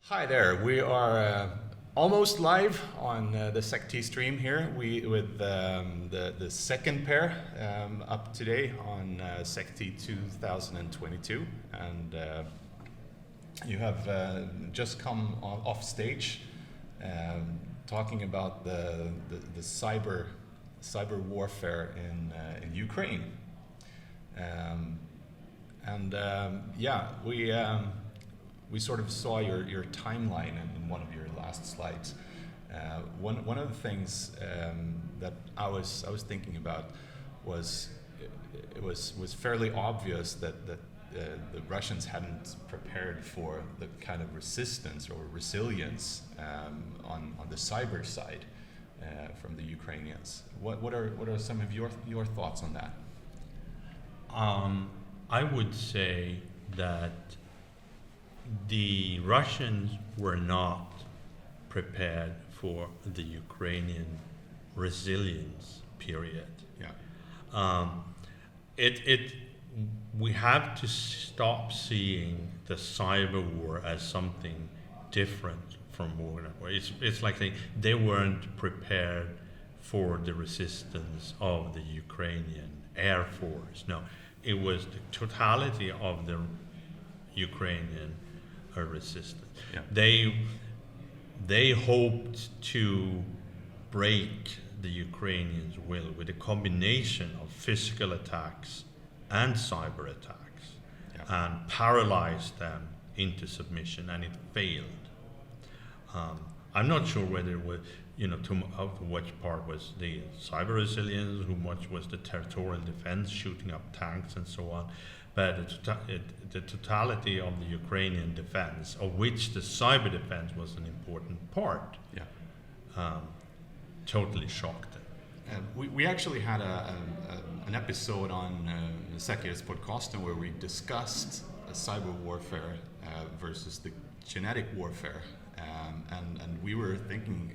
Hi there. We are almost live on the SecT stream here. With the second pair up today on SecT 2022, and you have just come off stage talking about the cyber warfare in Ukraine, we sort of saw your timeline in one of your last slides. One of the things that I was thinking about was it was fairly obvious that the Russians hadn't prepared for the kind of resistance or resilience on the cyber side from the Ukrainians. What are some of your thoughts on that? I would say that the Russians were not prepared for the Ukrainian resilience period. Yeah. We have to stop seeing the cyber war as something different from war. It's like they weren't prepared for the resistance of the Ukrainian Air Force. No, it was the totality of the Ukrainian resistance. Yeah. They hoped to break the Ukrainians' will with a combination of physical attacks and cyber attacks, yeah, and paralyze them into submission, and it failed. I'm not sure whether it was, how much part was the cyber resilience, how much was the territorial defense, shooting up tanks and so on. But the totality of the Ukrainian defense, of which the cyber defense was an important part, yeah, totally shocked them. We actually had an episode on Säkerhetspodcasten where we discussed cyber warfare versus the genetic warfare, and we were thinking,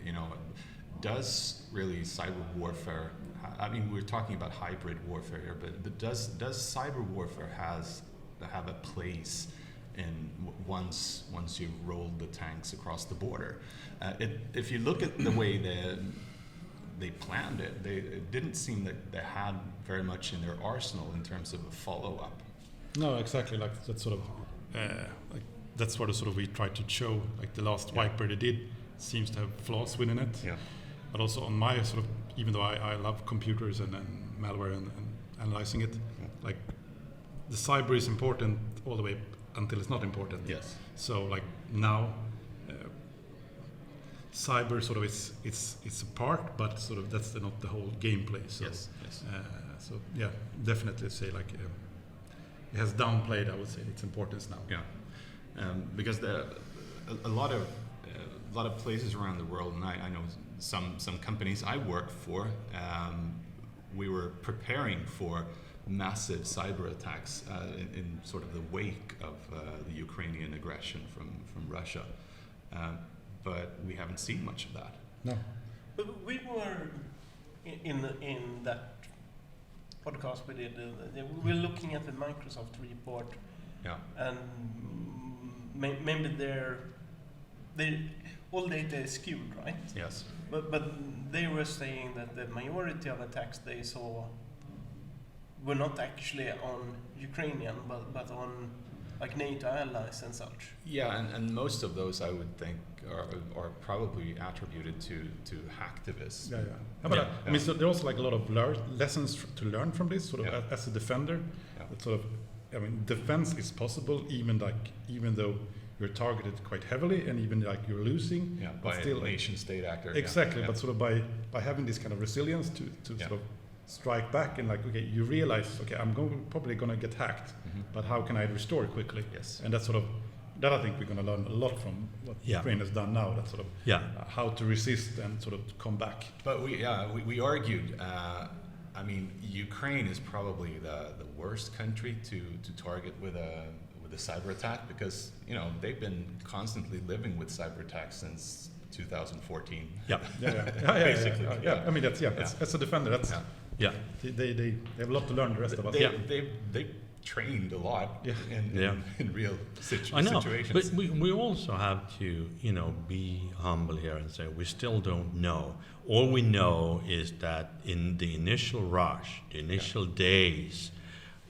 does really cyber warfare? I mean, we're talking about hybrid warfare here, but does cyber warfare have a place in once you've rolled the tanks across the border? If you look at the way they planned it, it didn't seem that they had very much in their arsenal in terms of a follow-up. No, exactly. Like that's sort of that's what sort of we tried to show. Like the last wiper they did seems to have flaws within it. Yeah. But also on my sort of, even though I love computers and malware and analyzing it, like the cyber is important all the way until it's not important. Yes. So like now, cyber sort of it's a part, but sort of that's not the whole gameplay. So, yes. So yeah, definitely say like it has downplayed, I would say, its importance now. Yeah, because a lot of places around the world, and I know some companies I work for, we were preparing for massive cyber attacks in sort of the wake of the Ukrainian aggression from Russia, but we haven't seen much of that. No. But we were in that podcast we did. We were looking at the Microsoft report, Yeah. and maybe all data is skewed, right? Yes. But they were saying that the majority of attacks they saw were not actually on Ukrainian, but on like NATO allies and such. Yeah, and most of those I would think are probably attributed to hacktivists. Yeah. But I mean, so there's also like a lot of lessons to learn from this. Sort of Yeah. as a defender, Yeah. that sort of, I mean, defense is possible even though you're targeted quite heavily and even like you're losing. Yeah, but by still, a nation state actor. Exactly, Yeah. but sort of by having this kind of resilience to Yeah. sort of strike back and like, okay, you realize, okay, I'm probably going to get hacked, Mhm. but how can I restore quickly? Yes. And that's sort of, that I think we're going to learn a lot from what Ukraine has done now. That's sort of how to resist and sort of come back. But we argued. I mean, Ukraine is probably the worst country to target with a cyber attack because they've been constantly living with cyber attacks since 2014. Basically. Yeah. I mean, that's as a defender, that's Yeah. they have a lot to learn. The rest of us. They trained a lot Yeah. in real I know, situations. but we also have to, be humble here and say we still don't know. All we know is that in the initial rush, the initial days,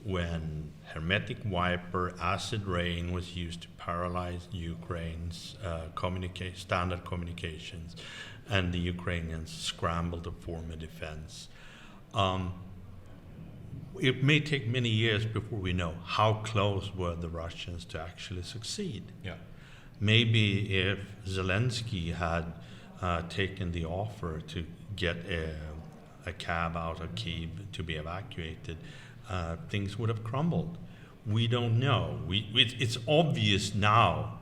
when hermetic wiper, acid rain was used to paralyze Ukraine's standard communications, and the Ukrainians scrambled to form a defense. It may take many years before we know how close were the Russians to actually succeed. Yeah. Maybe if Zelensky had taken the offer to get a cab out of Kyiv to be evacuated, things would have crumbled. We don't know. It's obvious now,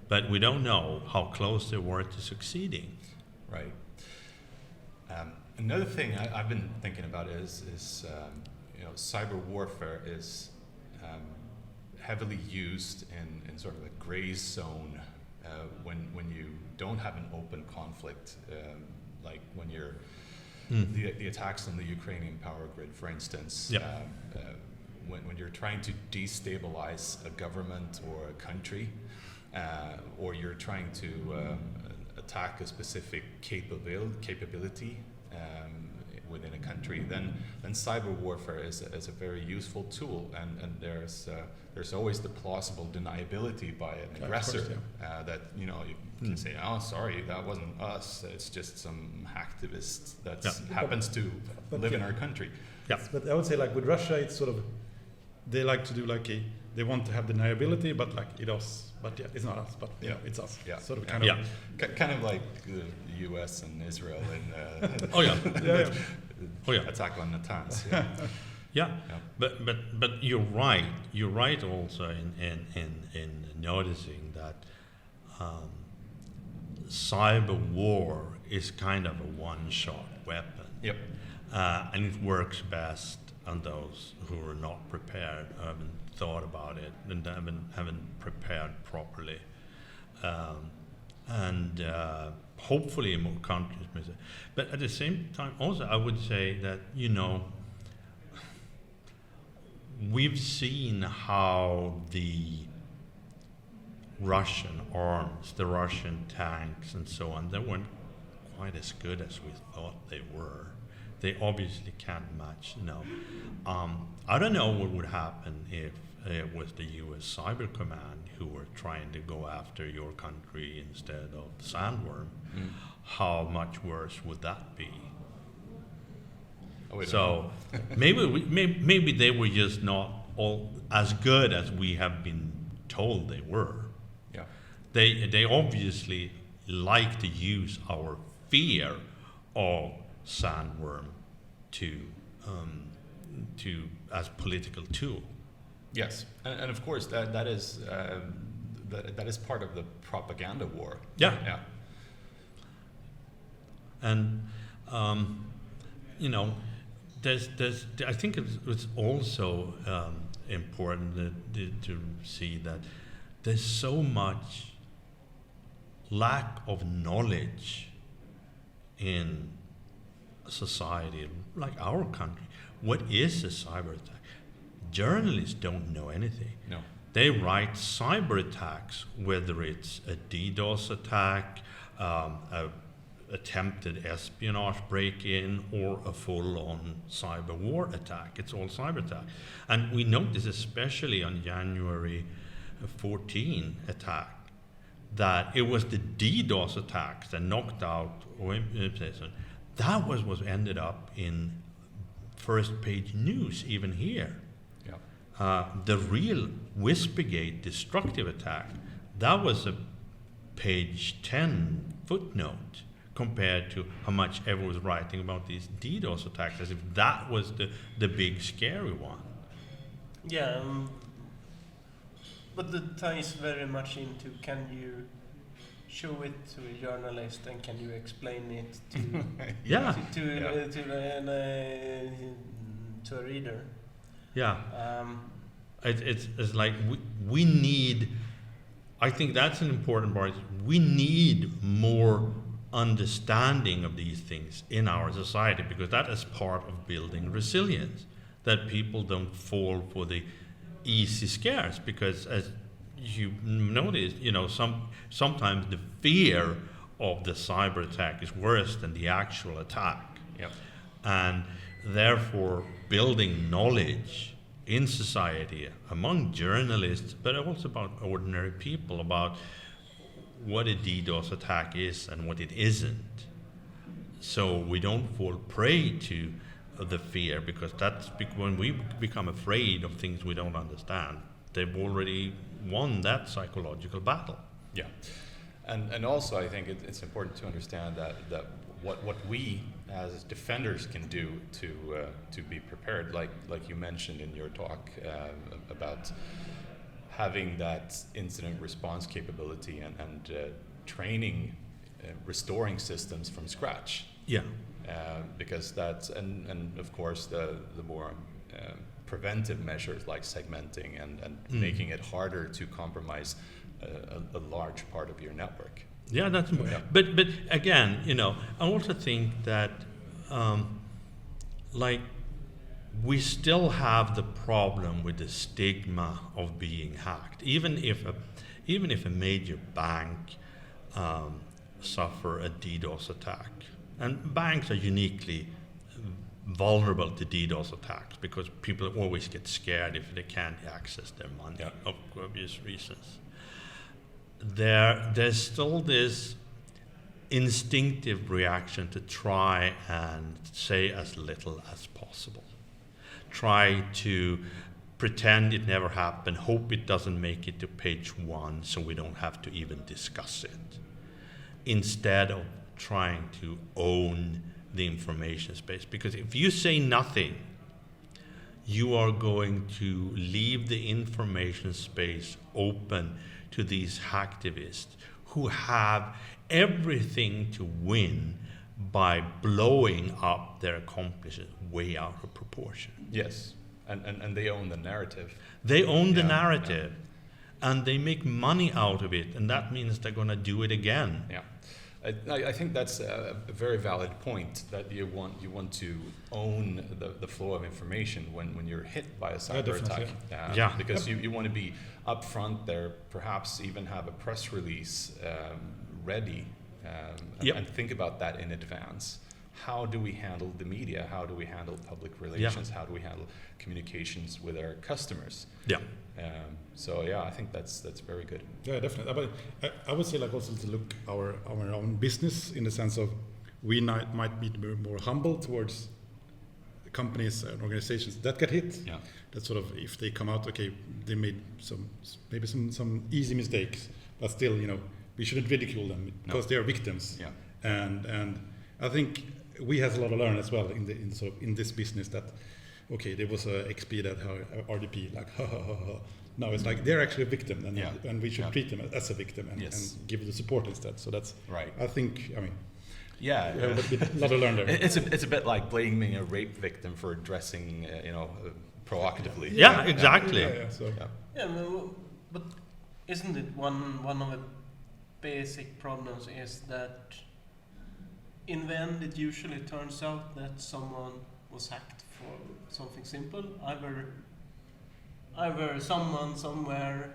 but we don't know how close they were to succeeding. Right. Another thing I've been thinking about is cyber warfare is heavily used in sort of a gray zone when you don't have an open conflict, like when you're the attacks on the Ukrainian power grid, for instance. Yep. When you're trying to destabilize a government or a country, or you're trying to attack a specific capability within a country, then cyber warfare is a very useful tool, and there's always the plausible deniability by an aggressor, course, that you can say, oh, sorry, that wasn't us, it's just some hacktivist that happens to live in our country. Yeah. But I would say, like with Russia, it's sort of, they like to do they want to have deniability, but like it us, but it's not us, but it's us. Yeah. Sort of kind of. Kind of like the U.S. and Israel in Oh yeah. attack on Natanz. Yeah. But you're right. You're right also in noticing that cyber war is kind of a one-shot weapon. Yep. And it works best on those who are not prepared, haven't thought about it, and haven't prepared properly. And hopefully more countries may say. But at the same time, also I would say that, we've seen how the Russian arms, the Russian tanks and so on, they weren't quite as good as we thought they were. They obviously can't match, I don't know what would happen if it was the US Cyber Command who were trying to go after your country instead of the Sandworm. How much worse would that be? So maybe they were just not all as good as we have been told they were. Yeah. They obviously like to use our fear of Sandworm to as political tool. Yes, and of course that is part of the propaganda war. Yeah. Yeah. And there's I think it's also important to see that there's so much lack of knowledge in a society like our country. What is a cyber attack? Journalists don't know anything. No. They write cyber attacks, whether it's a DDoS attack, a attempted espionage break-in, or a full-on cyber war attack. It's all cyber attack. And we notice, especially on January 14 attack, that it was the DDoS attacks that knocked out that was what ended up in first page news, even here. The real Whispegate destructive attack, that was a page 10 footnote compared to how much everyone was writing about these DDoS attacks, as if that was the big scary one. Yeah, but that ties very much into, can you show it to a journalist and can you explain it to a reader? Yeah. It's like we need, I think that's an important part. We need more understanding of these things in our society, because that is part of building resilience, that people don't fall for the easy scares, because as you notice, sometimes the fear of the cyber attack is worse than the actual attack. Yep. And therefore, building knowledge in society among journalists, but also about ordinary people, about what a DDoS attack is and what it isn't, so we don't fall prey to the fear, because when we become afraid of things we don't understand, they've already won that psychological battle. Yeah, and also I think it's important to understand that what we as defenders can do to be prepared, like you mentioned in your talk about having that incident response capability and training, restoring systems from scratch. Yeah. Because that's and of course the more preventive measures like segmenting and making it harder to compromise a large part of your network. Yeah, that's. Yeah. But again, I also think that we still have the problem with the stigma of being hacked. Even if a major bank suffer a DDoS attack, and banks are uniquely vulnerable to DDoS attacks because people always get scared if they can't access their money, Yeah. of obvious reasons. There's still this instinctive reaction to try and say as little as possible. Try to pretend it never happened, hope it doesn't make it to page 1 so we don't have to even discuss it, instead of trying to own the information space. Because if you say nothing, you are going to leave the information space open to these hacktivists who have everything to win by blowing up their accomplices way out of proportion. Yes, and they own the narrative. They own the Yeah, narrative, and they make money out of it, and that means they're going to do it again. Yeah, I think that's a very valid point, that you want to own the flow of information when you're hit by a cyber definitely, attack. Yeah. Because you want to be upfront there, perhaps even have a press release ready, Yep. and think about that in advance. How do we handle the media? How do we handle public relations? How do we handle communications with our customers? Yeah. So yeah, I think that's very good. Yeah, definitely. But I would say also to look our own business in the sense of we might be more humble towards companies and organizations that get hit. Yeah. That sort of, if they come out, okay, they made maybe some easy mistakes, but still, we shouldn't ridicule them because they are victims. Yeah. And I think we have a lot to learn as well in this business, that okay, there was a XP that RDP, like ha ha ha ha. No, it's like they're actually a victim, and we should treat them as a victim and give the support instead. So that's right. I think, Yeah, we have a lot to learn there. It's a bit like blaming a rape victim for dressing, provocatively. Yeah, exactly. But isn't it one of the basic problems is that in the end it usually turns out that someone was hacked for something simple. Either someone somewhere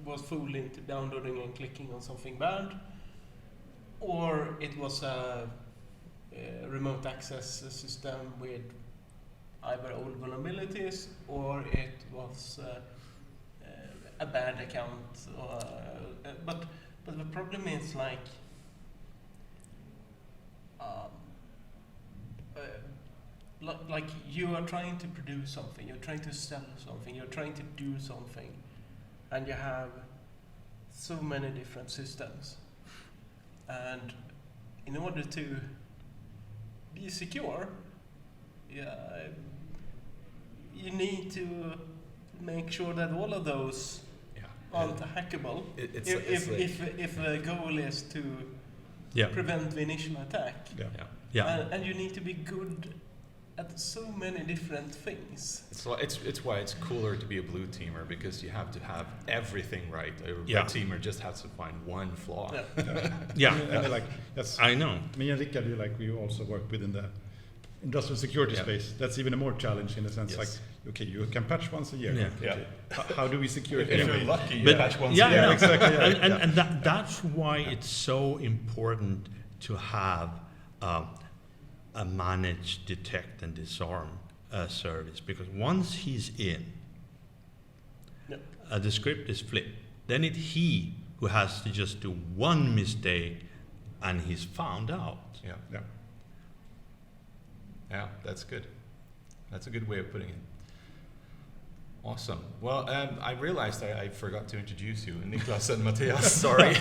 was fooled into downloading and clicking on something bad, or it was a remote access system with either old vulnerabilities, or it was a bad account. But the problem is like you are trying to produce something, you're trying to sell something, you're trying to do something, and you have so many different systems. And in order to be secure, you need to make sure that all of those aren't hackable. If the goal is to prevent the initial attack. And you need to be good at so many different things. It's why it's cooler to be a blue teamer, because you have to have everything right. A red teamer just has to find one flaw. Yeah. And yes, I know. Me and Rickard, we also work within the industrial security Yeah. space, that's even a more challenge in the sense Yes. like, okay, you can patch once a year. Yeah. Okay. How do we secure it If anyway? you're lucky, you But- patch once yeah, a year. yeah. exactly. Yeah. And that's why it's so important to have a managed detect and disarm service, because once he's in, Yep. the script is flipped. Then it's he who has to just do one mistake, and he's found out. Yeah, Yeah. yeah, that's good. That's a good way of putting it. Awesome. Well, I realized I forgot to introduce you, Nicklas and Matias. Sorry.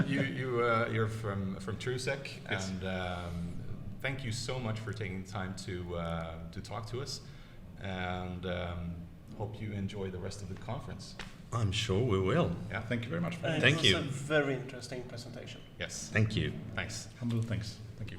You're from Trusec, Yes. and thank you so much for taking the time to talk to us, and hope you enjoy the rest of the conference. I'm sure we will. Yeah. Thank you very much. Thank It you. was a very interesting presentation. Yes. Thank you. Thanks. Humble thanks. Thank you.